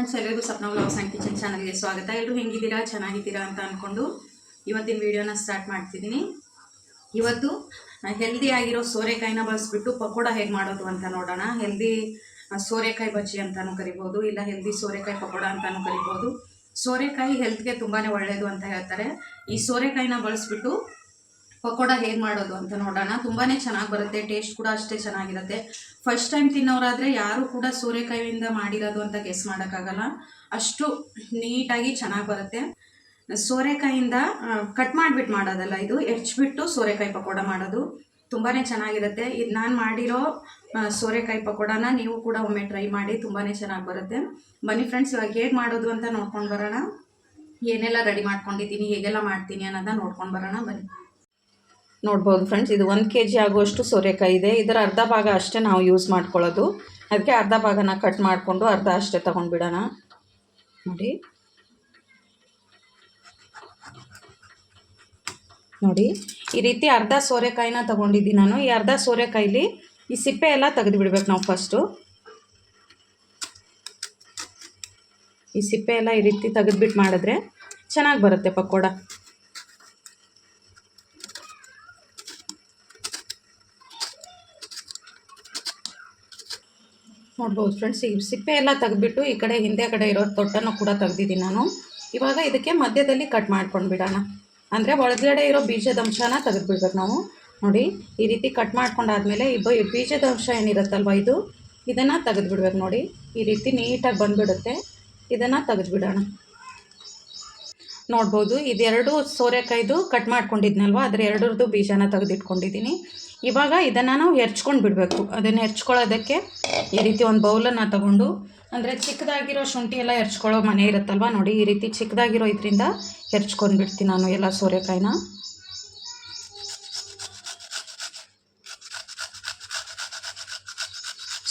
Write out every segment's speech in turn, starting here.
Friends, ಎಲ್ಲರಿಗೂ Sapna vlogs and kitchen ಚಾನಲ್ಗೆ ಸ್ವಾಗತ. ಎಲ್ಲರೂ ಹೆಂಗಿದ್ದೀರಾ, ಚೆನ್ನಾಗಿದ್ದೀರಾ ಅಂತ ಅಂದ್ಕೊಂಡು ಇವತ್ತಿನ ವೀಡಿಯೋನ ಸ್ಟಾರ್ಟ್ ಮಾಡ್ತಿದ್ದೀನಿ. ಇವತ್ತು ಹೆಲ್ದಿ ಆಗಿರೋ ಸೋರೆಕಾಯಿನ ಬಳಸ್ಬಿಟ್ಟು ಪಕೋಡ ಹೇಗೆ ಮಾಡೋದು ಅಂತ ನೋಡೋಣ. ಹೆಲ್ದಿ ಸೋರೆಕಾಯಿ ಬಜ್ಜಿ ಅಂತಲೂ ಕರಿಬೋದು, ಇಲ್ಲ ಹೆಲ್ದಿ ಸೋರೆಕಾಯಿ ಪಕೋಡ ಅಂತಲೂ ಕರಿಬೋದು. ಸೋರೆಕಾಯಿ ಹೆಲ್ತ್ಗೆ ತುಂಬಾ ಒಳ್ಳೆಯದು ಅಂತ ಹೇಳ್ತಾರೆ. ಈ ಸೋರೆಕಾಯಿನ ಬಳಸ್ಬಿಟ್ಟು ಪಕೋಡ ಹೇಗೆ ಮಾಡೋದು ಅಂತ ನೋಡೋಣ. ತುಂಬಾ ಚೆನ್ನಾಗಿ ಬರುತ್ತೆ, ಟೇಸ್ಟ್ ಕೂಡ ಅಷ್ಟೇ ಚೆನ್ನಾಗಿರುತ್ತೆ. ಫಸ್ಟ್ ಟೈಮ್ ತಿನ್ನೋರಾದರೆ ಯಾರೂ ಕೂಡ ಸೋರೆಕಾಯಿಯಿಂದ ಮಾಡಿರೋದು ಅಂತ ಗೆಸ್ ಮಾಡೋಕ್ಕಾಗಲ್ಲ, ಅಷ್ಟು ನೀಟಾಗಿ ಚೆನ್ನಾಗಿ ಬರುತ್ತೆ. ಸೋರೆಕಾಯಿಂದ ಕಟ್ ಮಾಡಿಬಿಟ್ಟು ಮಾಡೋದಲ್ಲ, ಇದು ಹೆಚ್ಚಿಬಿಟ್ಟು ಸೋರೆಕಾಯಿ ಪಕೋಡ ಮಾಡೋದು ತುಂಬಾ ಚೆನ್ನಾಗಿರುತ್ತೆ. ಇದು ನಾನು ಮಾಡಿರೋ ಸೋರೆಕಾಯಿ ಪಕೋಡನ ನೀವು ಕೂಡ ಒಮ್ಮೆ ಟ್ರೈ ಮಾಡಿ, ತುಂಬಾ ಚೆನ್ನಾಗಿ ಬರುತ್ತೆ. ಬನ್ನಿ ಫ್ರೆಂಡ್ಸ್, ಇವಾಗ ಹೇಗೆ ಮಾಡೋದು ಅಂತ ನೋಡ್ಕೊಂಡು ಬರೋಣ. ಏನೆಲ್ಲ ರೆಡಿ ಮಾಡ್ಕೊಂಡಿದ್ದೀನಿ, ಹೇಗೆಲ್ಲ ಮಾಡ್ತೀನಿ ಅನ್ನೋದನ್ನ ನೋಡ್ಕೊಂಡು ಬರೋಣ ಬನ್ನಿ. ನೋಡ್ಬೋದು ಫ್ರೆಂಡ್ಸ್, ಇದು 1 kg ಆಗುವಷ್ಟು ಸೋರೆಕಾಯಿ ಇದೆ. ಇದರ ಅರ್ಧ ಭಾಗ ಅಷ್ಟೇ ನಾವು ಯೂಸ್ ಮಾಡ್ಕೊಳ್ಳೋದು, ಅದಕ್ಕೆ ಅರ್ಧ ಭಾಗನ ಕಟ್ ಮಾಡಿಕೊಂಡು ಅರ್ಧ ಅಷ್ಟೇ ತೊಗೊಂಡ್ಬಿಡೋಣ. ನೋಡಿ ಈ ರೀತಿ ಅರ್ಧ ಸೋರೆಕಾಯಿನ ತೊಗೊಂಡಿದ್ದೀನಿ ನಾನು. ಈ ಅರ್ಧ ಸೋರೆಕಾಯಿಲಿ ಈ ಸಿಪ್ಪೆ ಎಲ್ಲ ತೆಗೆದು ಬಿಡ್ಬೇಕು ನಾವು. ಫಸ್ಟು ಈ ಸಿಪ್ಪೆ ಎಲ್ಲ ಈ ರೀತಿ ತೆಗೆದುಬಿಟ್ಟು ಮಾಡಿದ್ರೆ ಚೆನ್ನಾಗಿ ಬರುತ್ತೆ ಪಕೋಡ. ನೋಡ್ಬೋದು ಫ್ರೆಂಡ್ಸ್, ಈ ಸಿಪ್ಪೆ ಎಲ್ಲ ತೆಗೆದ್ಬಿಟ್ಟು ಈ ಕಡೆ ಹಿಂದೆ ಕಡೆ ಇರೋ ತೊಟ್ಟನ್ನು ಕೂಡ ತೆಗ್ದಿದ್ದೀನಿ ನಾನು. ಇವಾಗ ಇದಕ್ಕೆ ಮಧ್ಯದಲ್ಲಿ ಕಟ್ ಮಾಡ್ಕೊಂಡು ಬಿಡೋಣ, ಅಂದರೆ ಒಳಗಡೆ ಇರೋ ಬೀಜದ ಅಂಶನ ತೆಗೆದುಬಿಡ್ಬೇಕು ನಾವು. ನೋಡಿ ಈ ರೀತಿ ಕಟ್ ಮಾಡ್ಕೊಂಡಾದ್ಮೇಲೆ ಈ ಬೀಜದ ಅಂಶ ಏನಿರುತ್ತಲ್ವ ಇದನ್ನು ತೆಗೆದುಬಿಡ್ಬೇಕು. ನೋಡಿ ಈ ರೀತಿ ನೀಟಾಗಿ ಬಂದುಬಿಡುತ್ತೆ, ಇದನ್ನು ತೆಗೆದುಬಿಡೋಣ. ನೋಡ್ಬೋದು, ಇದೆರಡು ಸೋರೆಕಾಯ್ದು ಕಟ್ ಮಾಡ್ಕೊಂಡಿದ್ನಲ್ವ, ಅದರ ಎರಡರದ್ದು ಬೀಜನ ತೆಗೆದಿಟ್ಕೊಂಡಿದ್ದೀನಿ. ಇವಾಗ ಇದನ್ನು ನಾವು ಹೆರ್ಚ್ಕೊಂಡು ಬಿಡಬೇಕು. ಅದನ್ನು ಹೆರ್ಚ್ಕೊಳ್ಳೋದಕ್ಕೆ ಈ ರೀತಿ ಒಂದು ಬೌಲನ್ನು ತಗೊಂಡು, ಅಂದರೆ ಚಿಕ್ಕದಾಗಿರೋ ಶುಂಠಿ ಎಲ್ಲ ಹೆರ್ಚ್ಕೊಳ್ಳೋ ಮನೆ ಇರುತ್ತಲ್ವ, ನೋಡಿ ಈ ರೀತಿ ಚಿಕ್ಕದಾಗಿರೋ ಇದರಿಂದ ಹೆರ್ಚ್ಕೊಂಡು ಬಿಡ್ತೀನಿ ನಾನು ಎಲ್ಲ ಸೋರೆಕಾಯಿನ.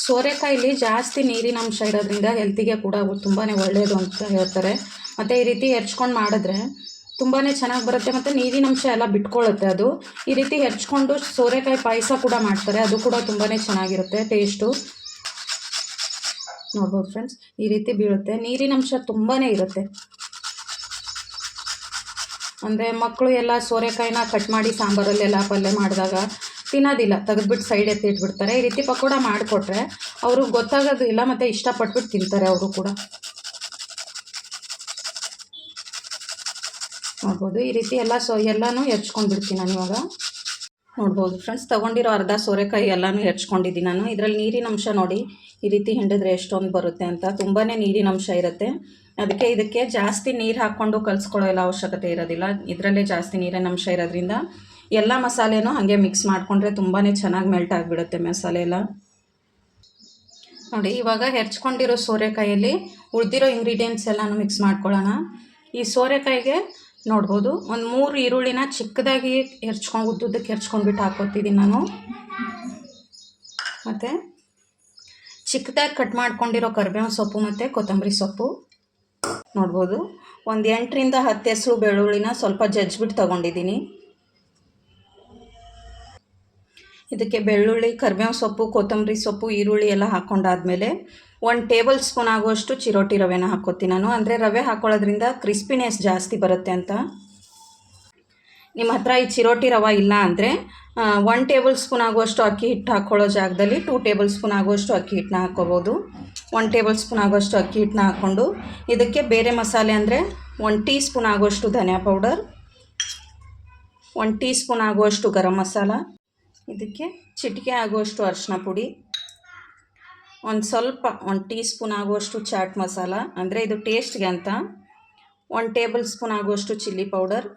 ಸೋರೆಕಾಯಿಲಿ ಜಾಸ್ತಿ ನೀರಿನ ಅಂಶ ಇರೋದ್ರಿಂದ ಹೆಲ್ತಿಗೆ ಕೂಡ ತುಂಬಾ ಒಳ್ಳೆಯದು ಅಂತ ಹೇಳ್ತಾರೆ. ಮತ್ತು ಈ ರೀತಿ ಹೆರ್ಚ್ಕೊಂಡು ಮಾಡಿದ್ರೆ ತುಂಬಾ ಚೆನ್ನಾಗಿ ಬರುತ್ತೆ, ಮತ್ತು ನೀರಿನ ಅಂಶ ಎಲ್ಲ ಬಿಟ್ಕೊಳ್ಳುತ್ತೆ ಅದು. ಈ ರೀತಿ ಹೆರ್ಚ್ಕೊಂಡು ಸೋರೆಕಾಯಿ ಪಾಯಸ ಕೂಡ ಮಾಡ್ತಾರೆ, ಅದು ಕೂಡ ತುಂಬಾ ಚೆನ್ನಾಗಿರುತ್ತೆ ಟೇಸ್ಟು. ನೋಡ್ಬೋದು ಫ್ರೆಂಡ್ಸ್, ಈ ರೀತಿ ಬೀಳುತ್ತೆ, ನೀರಿನ ಅಂಶ ತುಂಬಾ ಇರುತ್ತೆ. ಅಂದರೆ ಮಕ್ಕಳು ಎಲ್ಲ ಸೋರೆಕಾಯಿನ ಕಟ್ ಮಾಡಿ ಸಾಂಬಾರಲ್ಲೆಲ್ಲ ಪಲ್ಯ ಮಾಡಿದಾಗ ತಿನ್ನೋದಿಲ್ಲ, ತೆಗೆದ್ಬಿಟ್ಟು ಸೈಡ್ ಎತ್ತಿ ಇಟ್ಬಿಡ್ತಾರೆ. ಈ ರೀತಿ ಪಕೋಡ ಮಾಡಿಕೊಟ್ರೆ ಅವ್ರಿಗೆ ಗೊತ್ತಾಗೋದು ಇಲ್ಲ, ಮತ್ತು ಇಷ್ಟಪಟ್ಬಿಟ್ಟು ತಿಂತಾರೆ ಅವರು ಕೂಡ. ನೋಡ್ಬೋದು ಈ ರೀತಿ ಎಲ್ಲನೂ ಹೆರ್ಚ್ಕೊಂಡು ಬಿಡ್ತೀನಿ ನಾನು ಇವಾಗ. ನೋಡ್ಬೋದು ಫ್ರೆಂಡ್ಸ್, ತೊಗೊಂಡಿರೋ ಅರ್ಧ ಸೋರೆಕಾಯಿ ಎಲ್ಲನೂ ಹೆರ್ಚ್ಕೊಂಡಿದ್ದೀನಿ ನಾನು. ಇದರಲ್ಲಿ ನೀರಿನ ಅಂಶ ನೋಡಿ ಈ ರೀತಿ ಹಿಂಡಿದ್ರೆ ಎಷ್ಟೊಂದು ಬರುತ್ತೆ ಅಂತ, ತುಂಬಾ ನೀರಿನ ಅಂಶ ಇರುತ್ತೆ. ಅದಕ್ಕೆ ಇದಕ್ಕೆ ಜಾಸ್ತಿ ನೀರು ಹಾಕ್ಕೊಂಡು ಕಲಿಸ್ಕೊಳ್ಳೋ ಎಲ್ಲ ಅವಶ್ಯಕತೆ ಇರೋದಿಲ್ಲ. ಇದರಲ್ಲೇ ಜಾಸ್ತಿ ನೀರಿನ ಅಂಶ ಇರೋದ್ರಿಂದ ಎಲ್ಲ ಮಸಾಲೆನೂ ಹಾಗೆ ಮಿಕ್ಸ್ ಮಾಡಿಕೊಂಡ್ರೆ ತುಂಬಾ ಚೆನ್ನಾಗಿ ಮೆಲ್ಟ್ ಆಗಿಬಿಡುತ್ತೆ ಮಸಾಲೆ ಎಲ್ಲ. ನೋಡಿ ಇವಾಗ ಹೆರ್ಚ್ಕೊಂಡಿರೋ ಸೋರೆಕಾಯಲ್ಲಿ ಉಳಿದಿರೋ ಇಂಗ್ರೀಡಿಯೆಂಟ್ಸ್ ಎಲ್ಲನೂ ಮಿಕ್ಸ್ ಮಾಡ್ಕೊಳ್ಳೋಣ. ಈ ಸೋರೆಕಾಯಿಗೆ ನೋಡ್ಬೋದು ಒಂದು 3 ಈರುಳ್ಳಿನ ಚಿಕ್ಕದಾಗಿ ಉದ್ದುದ್ದಕ್ಕೆ ಹೆರ್ಚ್ಕೊಂಡ್ಬಿಟ್ಟು ಹಾಕ್ಕೊತಿದ್ದೀನಿ ನಾನು. ಮತ್ತು ಚಿಕ್ಕದಾಗಿ ಕಟ್ ಮಾಡ್ಕೊಂಡಿರೋ ಕರಿಬೇವು ಸೊಪ್ಪು ಮತ್ತು ಕೊತ್ತಂಬರಿ ಸೊಪ್ಪು. ನೋಡ್ಬೋದು ಒಂದು 8ರಿಂದ 10 ಹೆಸರು ಬೆಳ್ಳುಳ್ಳಿನ ಸ್ವಲ್ಪ ಜಜ್ಜಿಬಿಟ್ಟು ತೊಗೊಂಡಿದ್ದೀನಿ. ಇದಕ್ಕೆ ಬೆಳ್ಳುಳ್ಳಿ, ಕರಿಬೇವು ಸೊಪ್ಪು, ಕೊತ್ತಂಬರಿ ಸೊಪ್ಪು, ಈರುಳ್ಳಿ ಎಲ್ಲ ಹಾಕ್ಕೊಂಡಾದ್ಮೇಲೆ 1 ಟೇಬಲ್ ಸ್ಪೂನ್ ಆಗುವಷ್ಟು ಚಿರೋಟಿ ರವೆನ ಹಾಕ್ಕೊತೀನಿ ನಾನು. ಅಂದರೆ ರವೆ ಹಾಕ್ಕೊಳ್ಳೋದ್ರಿಂದ ಕ್ರಿಸ್ಪಿನೆಸ್ ಜಾಸ್ತಿ ಬರುತ್ತೆ ಅಂತ. ನಿಮ್ಮ ಹತ್ರ ಈ ಚಿರೋಟಿ ರವೆ ಇಲ್ಲ ಅಂದರೆ 1 ಟೇಬಲ್ ಸ್ಪೂನ್ ಆಗುವಷ್ಟು ಅಕ್ಕಿ ಹಿಟ್ಟು ಹಾಕ್ಕೊಳ್ಳೋ ಜಾಗದಲ್ಲಿ 2 ಟೇಬಲ್ ಸ್ಪೂನ್ ಆಗುವಷ್ಟು ಅಕ್ಕಿ ಹಿಟ್ಟನ್ನ ಹಾಕ್ಕೋಬೋದು. 1 ಟೇಬಲ್ ಸ್ಪೂನ್ ಆಗುವಷ್ಟು ಅಕ್ಕಿ ಹಿಟ್ಟನ್ನ ಹಾಕ್ಕೊಂಡು ಇದಕ್ಕೆ ಬೇರೆ ಮಸಾಲೆ ಅಂದರೆ 1 ಟೀ ಸ್ಪೂನ್ ಆಗುವಷ್ಟು ಧನಿಯಾ ಪೌಡರ್, 1 ಟೀ ಸ್ಪೂನ್ ಆಗುವಷ್ಟು ಗರಂ ಮಸಾಲ, ಇದಕ್ಕೆ ಚಿಟಿಕೆ ಆಗುವಷ್ಟು ಅರಿಶಿನ ಪುಡಿ, ಒಂದು ಟೀ ಸ್ಪೂನ್ ಆಗುವಷ್ಟು ಚಾಟ್ ಮಸಾಲ, ಅಂದರೆ ಇದು ಟೇಸ್ಟ್ಗೆ ಅಂತ, 1 ಟೇಬಲ್ ಸ್ಪೂನ್ ಆಗುವಷ್ಟು ಚಿಲ್ಲಿ ಪೌಡರ್,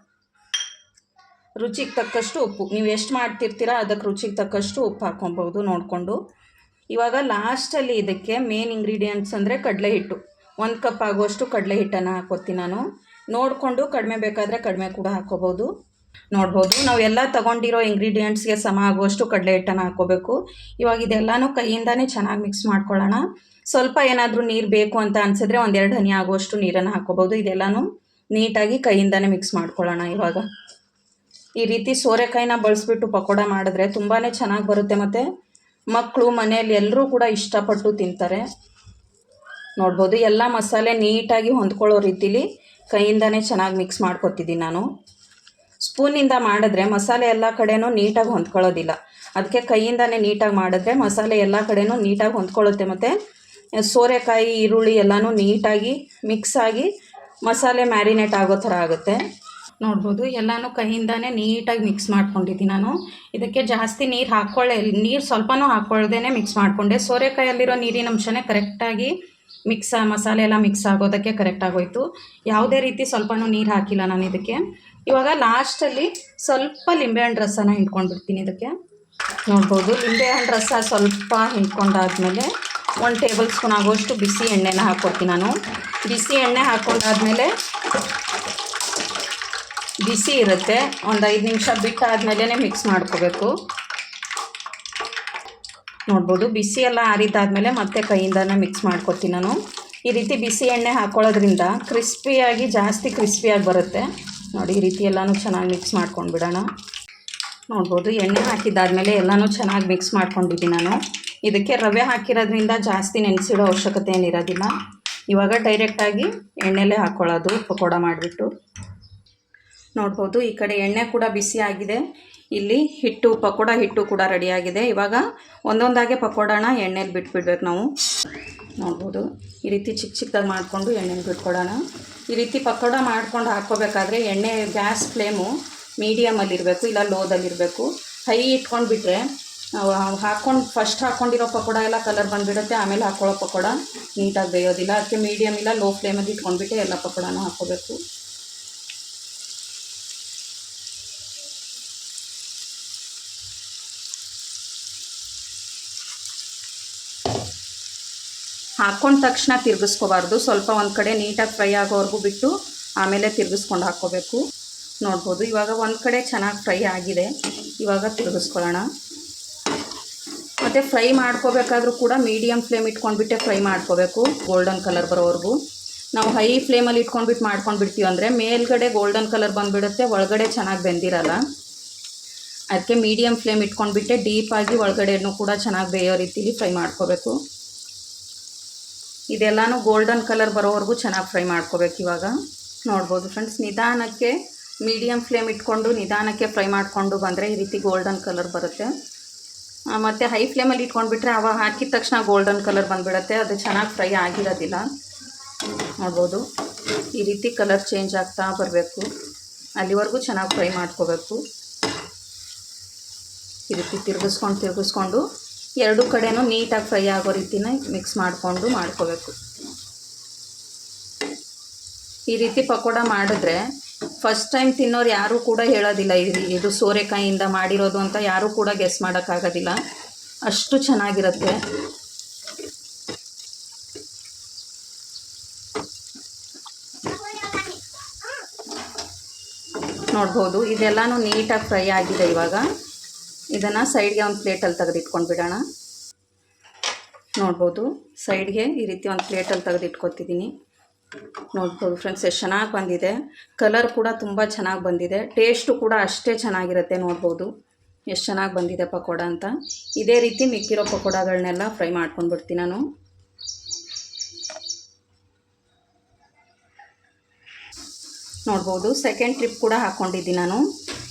ರುಚಿಗೆ ತಕ್ಕಷ್ಟು ಉಪ್ಪು. ನೀವು ಎಷ್ಟು ಮಾಡ್ತಿರ್ತೀರ ಅದಕ್ಕೆ ರುಚಿಗೆ ತಕ್ಕಷ್ಟು ಉಪ್ಪು ಹಾಕ್ಕೊಬೋದು ನೋಡಿಕೊಂಡು. ಇವಾಗ ಲಾಸ್ಟಲ್ಲಿ ಇದಕ್ಕೆ ಮೇನ್ ಇಂಗ್ರೀಡಿಯೆಂಟ್ಸ್ ಅಂದರೆ ಕಡಲೆ ಹಿಟ್ಟು. 1 ಕಪ್ ಆಗುವಷ್ಟು ಕಡಲೆ ಹಿಟ್ಟನ್ನು ಹಾಕ್ಕೊತೀನಿ ನಾನು. ನೋಡಿಕೊಂಡು ಕಡಿಮೆ ಬೇಕಾದರೆ ಕಡಿಮೆ ಕೂಡ ಹಾಕ್ಕೋಬೋದು. ನೋಡ್ಬೋದು ನಾವು ಎಲ್ಲ ತೊಗೊಂಡಿರೋ ಇಂಗ್ರೀಡಿಯೆಂಟ್ಸ್ಗೆ ಸಮ ಆಗುವಷ್ಟು ಕಡಲೆ ಹಿಟ್ಟನ್ನು ಹಾಕ್ಕೋಬೇಕು. ಇವಾಗ ಇದೆಲ್ಲನೂ ಕೈಯಿಂದನೇ ಚೆನ್ನಾಗಿ ಮಿಕ್ಸ್ ಮಾಡ್ಕೊಳ್ಳೋಣ. ಸ್ವಲ್ಪ ಏನಾದರೂ ನೀರು ಬೇಕು ಅಂತ ಅನಿಸಿದ್ರೆ 1-2 ಹನಿ ಆಗುವಷ್ಟು ನೀರನ್ನು ಹಾಕ್ಕೋಬೋದು. ಇದೆಲ್ಲನೂ ನೀಟಾಗಿ ಕೈಯಿಂದನೇ ಮಿಕ್ಸ್ ಮಾಡ್ಕೊಳ್ಳೋಣ. ಇವಾಗ ಈ ರೀತಿ ಸೋರೆಕಾಯಿನ ಬಳಸ್ಬಿಟ್ಟು ಪಕೋಡ ಮಾಡಿದ್ರೆ ತುಂಬಾ ಚೆನ್ನಾಗಿ ಬರುತ್ತೆ, ಮತ್ತು ಮಕ್ಕಳು ಮನೆಯಲ್ಲಿ ಎಲ್ಲರೂ ಕೂಡ ಇಷ್ಟಪಟ್ಟು ತಿಂತಾರೆ. ನೋಡ್ಬೋದು ಎಲ್ಲ ಮಸಾಲೆ ನೀಟಾಗಿ ಹೊಂದ್ಕೊಳ್ಳೋ ರೀತಿಲಿ ಕೈಯಿಂದನೇ ಚೆನ್ನಾಗಿ ಮಿಕ್ಸ್ ಮಾಡ್ಕೊತಿದ್ದೀನಿ ನಾನು. ಸ್ಪೂನಿಂದ ಮಾಡಿದ್ರೆ ಮಸಾಲೆ ಎಲ್ಲ ಕಡೆನೂ ನೀಟಾಗಿ ಹೊಂದ್ಕೊಳ್ಳೋದಿಲ್ಲ. ಅದಕ್ಕೆ ಕೈಯಿಂದನೇ ನೀಟಾಗಿ ಮಾಡಿದ್ರೆ ಮಸಾಲೆ ಎಲ್ಲ ಕಡೆನೂ ನೀಟಾಗಿ ಹೊಂದ್ಕೊಳ್ಳುತ್ತೆ. ಮತ್ತು ಸೋರೆಕಾಯಿ ಈರುಳ್ಳಿ ಎಲ್ಲನೂ ನೀಟಾಗಿ ಮಿಕ್ಸ್ ಆಗಿ ಮಸಾಲೆ ಮ್ಯಾರಿನೇಟ್ ಆಗೋ ಥರ ಆಗುತ್ತೆ. ನೋಡ್ಬೋದು ಎಲ್ಲನೂ ಕೈಯಿಂದನೇ ನೀಟಾಗಿ ಮಿಕ್ಸ್ ಮಾಡ್ಕೊಂಡಿದ್ದೀನಿ ನಾನು. ಇದಕ್ಕೆ ಜಾಸ್ತಿ ನೀರು ಸ್ವಲ್ಪನೂ ಹಾಕ್ಕೊಳ್ದೇ ಮಿಕ್ಸ್ ಮಾಡಿಕೊಂಡೆ. ಸೋರೆಕಾಯಲ್ಲಿರೋ ನೀರಿನ ಅಂಶನೇ ಕರೆಕ್ಟಾಗಿ ಮಸಾಲೆ ಎಲ್ಲ ಮಿಕ್ಸ್ ಆಗೋದಕ್ಕೆ ಕರೆಕ್ಟಾಗೋಯ್ತು. ಯಾವುದೇ ರೀತಿ ಸ್ವಲ್ಪನೂ ನೀರು ಹಾಕಿಲ್ಲ ನಾನು ಇದಕ್ಕೆ. ಇವಾಗ ಲಾಸ್ಟಲ್ಲಿ ಸ್ವಲ್ಪ ಲಿಂಬೆಹಣ್ಣು ರಸನ ಹಿಂಡ್ಕೊಂಡ್ಬಿಡ್ತೀನಿ ಇದಕ್ಕೆ. ನೋಡ್ಬೋದು ಲಿಂಬೆಹಣ್ಣು ರಸ ಸ್ವಲ್ಪ ಹಿಂಡ್ಕೊಂಡಾದ್ಮೇಲೆ 1 ಟೇಬಲ್ ಸ್ಪೂನ್ ಆಗೋಷ್ಟು ಬಿಸಿ ಎಣ್ಣೆನ ಹಾಕ್ಕೊಡ್ತೀನಿ ನಾನು. ಬಿಸಿ ಎಣ್ಣೆ ಹಾಕ್ಕೊಂಡಾದ್ಮೇಲೆ ಬಿಸಿ ಇರುತ್ತೆ, ಒಂದು 5 ನಿಮಿಷ ಬಿಟ್ಟಾದ್ಮೇಲೆ ಮಿಕ್ಸ್ ಮಾಡ್ಕೋಬೇಕು. ನೋಡ್ಬೋದು ಬಿಸಿ ಎಲ್ಲ ಆರಿದ್ದಾದಮೇಲೆ ಮತ್ತೆ ಕೈಯಿಂದನೇ ಮಿಕ್ಸ್ ಮಾಡ್ಕೊತೀನಿ ನಾನು. ಈ ರೀತಿ ಬಿಸಿ ಎಣ್ಣೆ ಹಾಕ್ಕೊಳ್ಳೋದ್ರಿಂದ ಜಾಸ್ತಿ ಕ್ರಿಸ್ಪಿಯಾಗಿ ಬರುತ್ತೆ. ನೋಡಿ ಈ ರೀತಿ ಎಲ್ಲನೂ ಚೆನ್ನಾಗಿ ಮಿಕ್ಸ್ ಮಾಡ್ಕೊಂಡು ಬಿಡೋಣ. ನೋಡ್ಬೋದು ಎಣ್ಣೆ ಹಾಕಿದ್ದಾದಮೇಲೆ ಎಲ್ಲನೂ ಚೆನ್ನಾಗಿ ಮಿಕ್ಸ್ ಮಾಡ್ಕೊಂಡಿದ್ದೀನಿ ನಾನು. ಇದಕ್ಕೆ ರವೆ ಹಾಕಿರೋದ್ರಿಂದ ಜಾಸ್ತಿ ನೆನೆಸಿಡೋ ಅವಶ್ಯಕತೆ ಏನಿರೋದಿಲ್ಲ. ಇವಾಗ ಡೈರೆಕ್ಟಾಗಿ ಎಣ್ಣೆಲೇ ಹಾಕ್ಕೊಳ್ಳೋದು ಪಕೋಡ ಮಾಡಿಬಿಟ್ಟು. ನೋಡ್ಬೋದು ಈ ಕಡೆ ಎಣ್ಣೆ ಕೂಡ ಬಿಸಿ ಆಗಿದೆ. ಇಲ್ಲಿ ಪಕೋಡ ಹಿಟ್ಟು ಕೂಡ ರೆಡಿಯಾಗಿದೆ. ಇವಾಗ ಒಂದೊಂದಾಗೆ ಪಕೋಡನ ಎಣ್ಣೆಲಿ ಬಿಟ್ಬಿಡ್ಬೇಕು ನಾವು. ನೋಡ್ಬೋದು ಈ ರೀತಿ ಚಿಕ್ಕದಾಗಿ ಮಾಡಿಕೊಂಡು ಎಣ್ಣೆಲಿ ಬಿಟ್ಕೊಡೋಣ. ಈ ರೀತಿ ಪಕೋಡ ಮಾಡ್ಕೊಂಡು ಹಾಕ್ಕೋಬೇಕಾದ್ರೆ ಎಣ್ಣೆ ಗ್ಯಾಸ್ ಫ್ಲೇಮು ಮೀಡಿಯಮಲ್ಲಿರಬೇಕು, ಇಲ್ಲ ಲೋದಲ್ಲಿರಬೇಕು. ಹೈ ಇಟ್ಕೊಂಡ್ಬಿಟ್ರೆ ಫಸ್ಟ್ ಹಾಕ್ಕೊಂಡಿರೋ ಪಕೋಡ ಎಲ್ಲ ಕಲರ್ ಬಂದುಬಿಡುತ್ತೆ. ಆಮೇಲೆ ಹಾಕ್ಕೊಳ್ಳೋ ಪಕೋಡ ನೀಟಾಗಿ ಬೇಯೋದಿಲ್ಲ. ಅದಕ್ಕೆ ಮೀಡಿಯಮ್ ಇಲ್ಲ ಲೋ ಫ್ಲೇಮಲ್ಲಿ ಇಟ್ಕೊಂಡ್ಬಿಟ್ಟು ಎಲ್ಲ ಪಕೋಡನ ಹಾಕ್ಕೋಬೇಕು. ಹಾಕ್ಕೊಂಡ ತಕ್ಷಣ ತಿರುಗಿಸ್ಕೋಬಾರ್ದು. ಸ್ವಲ್ಪ ಒಂದು ಕಡೆ ನೀಟಾಗಿ ಫ್ರೈ ಆಗೋವರೆಗೂ ಬಿಟ್ಟು ಆಮೇಲೆ ತಿರುಗಿಸ್ಕೊಂಡು ಹಾಕ್ಕೋಬೇಕು. ನೋಡ್ಬೋದು ಇವಾಗ ಒಂದು ಕಡೆ ಚೆನ್ನಾಗಿ ಫ್ರೈ ಆಗಿದೆ. ಇವಾಗ ತಿರುಗಿಸ್ಕೊಳ್ಳೋಣ. ಮತ್ತು ಫ್ರೈ ಮಾಡ್ಕೋಬೇಕಾದ್ರೂ ಕೂಡ ಮೀಡಿಯಮ್ ಫ್ಲೇಮ್ ಇಟ್ಕೊಂಡ್ಬಿಟ್ಟೆ ಫ್ರೈ ಮಾಡ್ಕೋಬೇಕು, ಗೋಲ್ಡನ್ ಕಲರ್ ಬರೋವರೆಗೂ. ನಾವು ಹೈ ಫ್ಲೇಮಲ್ಲಿ ಇಟ್ಕೊಂಡ್ಬಿಟ್ಟು ಮಾಡ್ಕೊಂಡ್ಬಿಡ್ತೀವಿ ಅಂದರೆ ಮೇಲ್ಗಡೆ ಗೋಲ್ಡನ್ ಕಲರ್ ಬಂದುಬಿಡುತ್ತೆ, ಒಳಗಡೆ ಚೆನ್ನಾಗಿ ಬೆಂದಿರಲ್ಲ. ಅದಕ್ಕೆ ಮೀಡಿಯಮ್ ಫ್ಲೇಮ್ ಇಟ್ಕೊಂಡ್ಬಿಟ್ಟೆ ಡೀಪಾಗಿ ಒಳಗಡೆನೂ ಕೂಡ ಚೆನ್ನಾಗಿ ಬೇಯೋ ರೀತಿಲಿ ಫ್ರೈ ಮಾಡ್ಕೋಬೇಕು. ಇದೆಲ್ಲನೂ ಗೋಲ್ಡನ್ ಕಲರ್ ಬರೋವರೆಗೂ ಚೆನ್ನಾಗಿ ಫ್ರೈ ಮಾಡ್ಕೋಬೇಕು. ಇವಾಗ ನೋಡ್ಬೋದು ಫ್ರೆಂಡ್ಸ್, ನಿಧಾನಕ್ಕೆ ಮೀಡಿಯಮ್ ಫ್ಲೇಮ್ ಇಟ್ಕೊಂಡು ನಿಧಾನಕ್ಕೆ ಫ್ರೈ ಮಾಡಿಕೊಂಡು ಬಂದರೆ ಈ ರೀತಿ ಗೋಲ್ಡನ್ ಕಲರ್ ಬರುತ್ತೆ. ಮತ್ತು ಹೈ ಫ್ಲೇಮಲ್ಲಿ ಇಟ್ಕೊಂಡ್ಬಿಟ್ರೆ ಅವಾಗ ಹಾಕಿದ ತಕ್ಷಣ ಗೋಲ್ಡನ್ ಕಲರ್ ಬಂದುಬಿಡುತ್ತೆ, ಅದು ಚೆನ್ನಾಗಿ ಫ್ರೈ ಆಗಿರೋದಿಲ್ಲ. ನೋಡ್ಬೋದು ಈ ರೀತಿ ಕಲರ್ ಚೇಂಜ್ ಆಗ್ತಾ ಬರಬೇಕು, ಅಲ್ಲಿವರೆಗೂ ಚೆನ್ನಾಗಿ ಫ್ರೈ ಮಾಡ್ಕೋಬೇಕು. ಈ ರೀತಿ ತಿರುಗಿಸ್ಕೊಂಡು ಎರಡು ಕಡೆನೂ ನೀಟಾಗಿ ಫ್ರೈ ಆಗೋ ರೀತಿನ ಮಿಕ್ಸ್ ಮಾಡಿಕೊಂಡು ಮಾಡ್ಕೋಬೇಕು. ಈ ರೀತಿ ಪಕೋಡ ಮಾಡಿದ್ರೆ ಫಸ್ಟ್ ಟೈಮ್ ತಿನ್ನೋರು ಯಾರೂ ಕೂಡ ಹೇಳೋದಿಲ್ಲ ಇದು ಸೋರೆಕಾಯಿಯಿಂದ ಮಾಡಿರೋದು ಅಂತ. ಯಾರೂ ಕೂಡ ಗೆಸ್ ಮಾಡೋಕ್ಕಾಗೋದಿಲ್ಲ, ಅಷ್ಟು ಚೆನ್ನಾಗಿರುತ್ತೆ. ನೋಡ್ಬೋದು ಇದೆಲ್ಲನೂ ನೀಟಾಗಿ ಫ್ರೈ ಆಗಿದೆ. ಇವಾಗ ಇದನ್ನು ಸೈಡ್ಗೆ ಒಂದು ಪ್ಲೇಟಲ್ಲಿ ತೆಗೆದಿಟ್ಕೊಂಡು ಬಿಡೋಣ. ನೋಡ್ಬೋದು ಸೈಡ್ಗೆ ಈ ರೀತಿ ಒಂದು ಪ್ಲೇಟಲ್ಲಿ ತೆಗೆದಿಟ್ಕೊತಿದ್ದೀನಿ. ನೋಡ್ಬೋದು ಫ್ರೆಂಡ್ಸ್ ಎಷ್ಟು ಚೆನ್ನಾಗಿ ಬಂದಿದೆ. ಕಲರ್ ಕೂಡ ತುಂಬ ಚೆನ್ನಾಗಿ ಬಂದಿದೆ. ಟೇಸ್ಟು ಕೂಡ ಅಷ್ಟೇ ಚೆನ್ನಾಗಿರುತ್ತೆ. ನೋಡ್ಬೋದು ಎಷ್ಟು ಚೆನ್ನಾಗಿ ಬಂದಿದೆ ಪಕೋಡ ಅಂತ. ಇದೇ ರೀತಿ ಮಿಕ್ಕಿರೋ ಪಕೋಡಗಳನ್ನೆಲ್ಲ ಫ್ರೈ ಮಾಡ್ಕೊಂಡ್ಬಿಡ್ತೀನಿ ನಾನು. ನೋಡ್ಬೋದು ಸೆಕೆಂಡ್ ಟ್ರಿಪ್ ಕೂಡ ಹಾಕ್ಕೊಂಡಿದ್ದೀನಿ ನಾನು.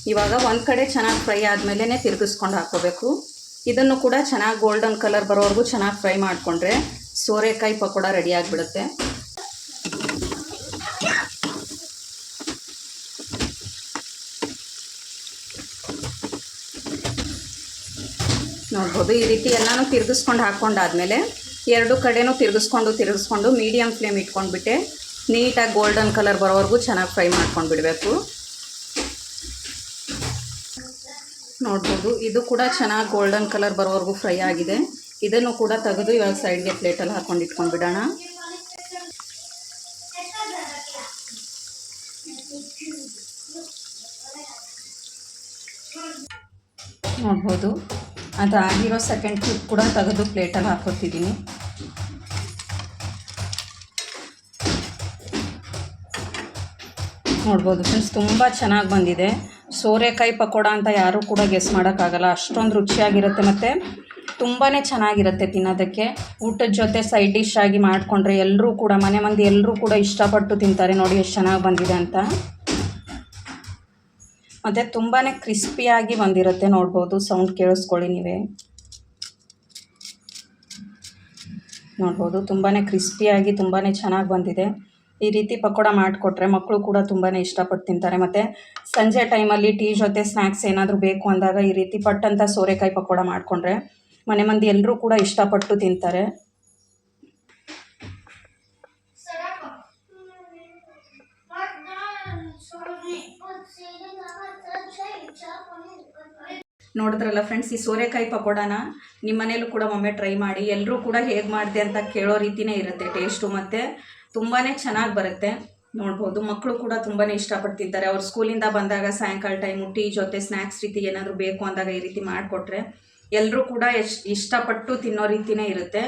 ಇವಾಗ ಒಂದು ಕಡೆ ಚೆನ್ನಾಗಿ ಫ್ರೈ ಆದಮೇಲೆ ತಿರುಗಿಸ್ಕೊಂಡು ಹಾಕ್ಕೋಬೇಕು. ಇದನ್ನು ಕೂಡ ಚೆನ್ನಾಗಿ ಗೋಲ್ಡನ್ ಕಲರ್ ಬರೋವರೆಗೂ ಚೆನ್ನಾಗಿ ಫ್ರೈ ಮಾಡಿಕೊಂಡ್ರೆ ಸೋರೆಕಾಯಿ ಪಕೋಡ ರೆಡಿ ಆಗಿಬಿಡುತ್ತೆ. ನೋಡ್ಬೋದು ಈ ರೀತಿ ಎಲ್ಲನೂ ತಿರುಗಿಸ್ಕೊಂಡು ಹಾಕ್ಕೊಂಡಾದ್ಮೇಲೆ ಎರಡು ಕಡೆನೂ ತಿರುಗಿಸ್ಕೊಂಡು ಮೀಡಿಯಮ್ ಫ್ಲೇಮ್ ಇಟ್ಕೊಂಡ್ಬಿಟ್ಟೆ ನೀಟಾಗಿ ಗೋಲ್ಡನ್ ಕಲರ್ ಬರೋವರೆಗೂ ಚೆನ್ನಾಗಿ ಫ್ರೈ ಮಾಡ್ಕೊಂಡು ಬಿಡಬೇಕು. ನೋಡ್ಬೋದು ಇದು ಕೂಡ ಚೆನ್ನಾಗಿ ಗೋಲ್ಡನ್ ಕಲರ್ ಬರೋವರೆಗೂ ಫ್ರೈ ಆಗಿದೆ. ಇದನ್ನು ಕೂಡ ತೆಗೆದು ಇವಾಗ ಸೈಡ್ಗೆ ಪ್ಲೇಟಲ್ಲಿ ಹಾಕ್ಕೊಂಡು ಇಟ್ಕೊಂಡು ಬಿಡೋಣ. ನೋಡ್ಬೋದು ಅದಾಗಿರೋ ಸೆಕೆಂಡ್ ಕ್ಲಿಪ್ ಕೂಡ ತೆಗೆದು ಪ್ಲೇಟಲ್ಲಿ ಹಾಕೋತಿದ್ದೀನಿ. ನೋಡ್ಬೋದು ಫ್ರೆಂಡ್ಸ್ ತುಂಬ ಚೆನ್ನಾಗಿ ಬಂದಿದೆ. ಸೋರೆಕಾಯಿ ಪಕೋಡ ಅಂತ ಯಾರೂ ಕೂಡ ಗೆಸ್ ಮಾಡೋಕ್ಕಾಗಲ್ಲ, ಅಷ್ಟೊಂದು ರುಚಿಯಾಗಿರುತ್ತೆ. ಮತ್ತು ತುಂಬಾ ಚೆನ್ನಾಗಿರುತ್ತೆ ತಿನ್ನೋದಕ್ಕೆ. ಊಟದ ಜೊತೆ ಸೈಡ್ ಡಿಶ್ ಆಗಿ ಮಾಡಿಕೊಂಡ್ರೆ ಎಲ್ಲರೂ ಕೂಡ ಮನೆ ಮಂದಿ ಎಲ್ಲರೂ ಕೂಡ ಇಷ್ಟಪಟ್ಟು ತಿಂತಾರೆ. ನೋಡಿ ಎಷ್ಟು ಚೆನ್ನಾಗಿ ಬಂದಿದೆ ಅಂತ. ಮತ್ತು ತುಂಬಾ ಕ್ರಿಸ್ಪಿಯಾಗಿ ಬಂದಿರುತ್ತೆ, ನೋಡ್ಬೋದು. ಸೌಂಡ್ ಕೇಳಿಸ್ಕೊಳ್ಳಿ ನೀವೇ, ನೋಡ್ಬೋದು. ತುಂಬಾ ಕ್ರಿಸ್ಪಿಯಾಗಿ ತುಂಬಾ ಚೆನ್ನಾಗಿ ಬಂದಿದೆ. ಈ ರೀತಿ ಪಕೋಡ ಮಾಡಿಕೊಟ್ರೆ ಮಕ್ಕಳು ಕೂಡ ತುಂಬಾ ಇಷ್ಟಪಟ್ಟು ತಿಂತಾರೆ. ಮತ್ತು ಸಂಜೆ ಟೈಮಲ್ಲಿ ಟೀ ಜೊತೆ ಸ್ನ್ಯಾಕ್ಸ್ ಏನಾದರೂ ಬೇಕು ಅಂದಾಗ ಈ ರೀತಿ ಪಟ್ಟಂತ ಸೋರೆಕಾಯಿ ಪಕೋಡ ಮಾಡಿಕೊಂಡ್ರೆ ಮನೆ ಮಂದಿ ಎಲ್ಲರೂ ಕೂಡ ಇಷ್ಟಪಟ್ಟು ತಿಂತಾರೆ. ನೋಡಿದ್ರಲ್ಲ ಫ್ರೆಂಡ್ಸ್, ಈ ಸೋರೆಕಾಯಿ ಪಕೋಡನ ನಿಮ್ಮ ಮನೇಲೂ ಕೂಡ ಒಮ್ಮೆ ಟ್ರೈ ಮಾಡಿ. ಎಲ್ಲರೂ ಕೂಡ ಹೇಗೆ ಮಾಡಿದೆ ಅಂತ ಕೇಳೋ ರೀತಿಯೇ ಇರುತ್ತೆ ಟೇಸ್ಟು, ಮತ್ತು ತುಂಬಾ ಚೆನ್ನಾಗಿ ಬರುತ್ತೆ. ನೋಡ್ಬೋದು, ಮಕ್ಕಳು ಕೂಡ ತುಂಬಾ ಇಷ್ಟಪಟ್ಟು ತಿಂತಾರೆ. ಅವ್ರು ಸ್ಕೂಲಿಂದ ಬಂದಾಗ ಸಾಯಂಕಾಲ ಟೈಮು ಟೀ ಜೊತೆ ಸ್ನ್ಯಾಕ್ಸ್ ರೀತಿ ಏನಾದರೂ ಬೇಕು ಅಂದಾಗ ಈ ರೀತಿ ಮಾಡಿಕೊಟ್ರೆ ಎಲ್ಲರೂ ಕೂಡ ಇಷ್ಟಪಟ್ಟು ತಿನ್ನೋ ರೀತಿಯೇ ಇರುತ್ತೆ.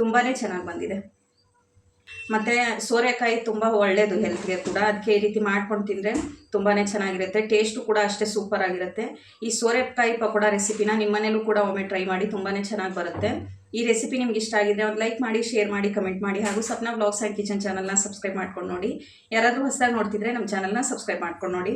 ತುಂಬಾ ಚೆನ್ನಾಗಿ ಬಂದಿದೆ. ಮತ್ತು ಸೋರೆಕಾಯಿ ತುಂಬ ಒಳ್ಳೆಯದು ಹೆಲ್ತ್ಗೆ ಕೂಡ. ಅದಕ್ಕೆ ಈ ರೀತಿ ಮಾಡ್ಕೊಂಡು ತಿಂದರೆ ತುಂಬಾ ಚೆನ್ನಾಗಿರುತ್ತೆ. ಟೇಸ್ಟು ಕೂಡ ಅಷ್ಟೇ ಸೂಪರ್ ಆಗಿರುತ್ತೆ. ಈ ಸೋರೆಕಾಯಿ ಪಕೋಡ ರೆಸಿಪಿನ ನಿಮ್ಮ ಮನೇಲೂ ಕೂಡ ಒಮ್ಮೆ ಟ್ರೈ ಮಾಡಿ, ತುಂಬಾ ಚೆನ್ನಾಗಿ ಬರುತ್ತೆ. ಈ ರೆಸಿಪಿ ನಿಮ್ಗೆ ಇಷ್ಟ ಆಗಿದ್ರೆ ಒಂದು ಲೈಕ್ ಮಾಡಿ, ಶೇರ್ ಮಾಡಿ, ಕಮೆಂಟ್ ಮಾಡಿ. ಹಾಗೂ ಸಪ್ನಾ ವ್ಲಾಗ್ಸ್ ಆ್ಯಂಡ್ ಕಿಚನ್ ಚಾನಲ್ನ ಸಬ್ಸ್ಕ್ರೈಬ್ ಮಾಡ್ಕೊಂಡು ನೋಡಿ. ಯಾರಾದರೂ ಹೊಸದಾಗಿ ನೋಡ್ತಿದ್ರೆ ನಮ್ಮ ಚಾನಲ್ನ ಸಬ್ಸ್ಕ್ರೈಬ್ ಮಾಡ್ಕೊಂಡು ನೋಡಿ.